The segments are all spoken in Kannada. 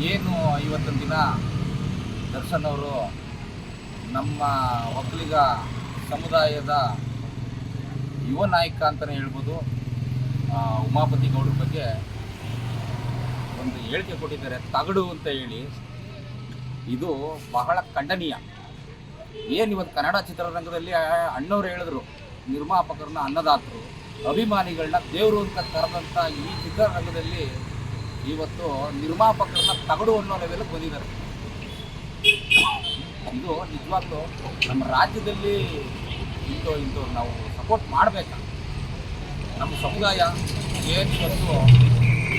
ಏನು ಇವತ್ತಿನ ದಿನ ದರ್ಶನ್ ಅವರು ನಮ್ಮ ಒಕ್ಕಲಿಗ ಸಮುದಾಯದ ಯುವ ನಾಯಕ ಅಂತಲೇ ಹೇಳ್ಬೋದು. ಉಮಾಪತಿ ಗೌಡ್ರ ಬಗ್ಗೆ ಒಂದು ಹೇಳಿಕೆ ಕೊಟ್ಟಿದ್ದಾರೆ, ತಗಡು ಅಂತ ಹೇಳಿ. ಇದು ಬಹಳ ಖಂಡನೀಯ. ಏನು ಇವತ್ತು ಕನ್ನಡ ಚಿತ್ರರಂಗದಲ್ಲಿ ಅಣ್ಣವ್ರು ಹೇಳಿದ್ರು, ನಿರ್ಮಾಪಕರನ್ನ ಅನ್ನದಾತರು, ಅಭಿಮಾನಿಗಳನ್ನ ದೇವರು ಅಂತ ಕರೆದಂಥ ಈ ಚಿತ್ರರಂಗದಲ್ಲಿ ಇವತ್ತು ನಿರ್ಮಾಪಕರನ್ನ ತಗಡು ಅನ್ನೋ ಲೆವೆಲ್ಗೆ ಬಂದಿದ್ದಾರೆ. ಇದು ನಿಜವಾಗ್ಲೂ ನಮ್ಮ ರಾಜ್ಯದಲ್ಲಿ ಇಂದು ನಾವು ಸಪೋರ್ಟ್ ಮಾಡಬೇಕು. ನಮ್ಮ ಸಮುದಾಯ ಏನು ಇವತ್ತು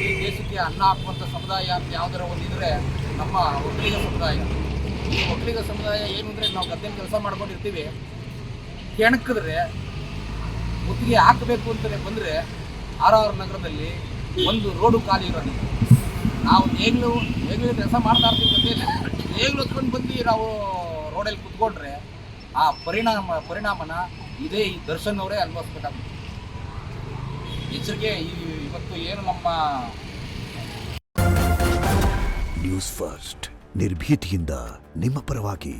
ಈ ದೇಶಕ್ಕೆ ಅನ್ನ ಹಾಕುವಂಥ ಸಮುದಾಯ ಅಂತ ಯಾವುದರ ಒಂದಿದ್ರೆ ನಮ್ಮ ಒಕ್ಕಲಿಗ ಸಮುದಾಯ. ಈ ಒಕ್ಕಲಿಗ ಸಮುದಾಯ ಏನು ಅಂದರೆ, ನಾವು ಗದ್ದೆ ಕೆಲಸ ಮಾಡ್ಕೊಂಡಿರ್ತೀವಿ, ಕೆಣಕಿದ್ರೆ ಮುತ್ತಿಗೆ ಹಾಕಬೇಕು ಅಂತಲೇ ಬಂದರೆ RR ನಗರದಲ್ಲಿ ಒಂದು ರೋಡು ಖಾಲಿ ಇರೋದಿಲ್ಲ. ನಾವು ನೇಗ್ಲು ಕೆಲಸ ಮಾಡ್ತಾ ಇರ್ತೀವಿ, ಗದ್ದೆಯಲ್ಲಿ ನೇಗ್ಲು ಹೊತ್ಕೊಂಡು ಬಂದು ನಾವು ರೋಡಲ್ಲಿ ಕುತ್ಕೊಂಡ್ರೆ ಆ ಪರಿಣಾಮನ ಇದೇ ಈ ದರ್ಶನ್ ಅವರೇ ಅನುಭವಿಸ್ಬೇಕಾಗುತ್ತೆ. ಎಚ್ಚರಿಕೆ. ಇವತ್ತು ಏನು ನಮ್ಮ ನ್ಯೂಸ್ ಫಸ್ಟ್ ನಿರ್ಭೀತಿಯಿಂದ ನಿಮ್ಮ ಪರವಾಗಿ.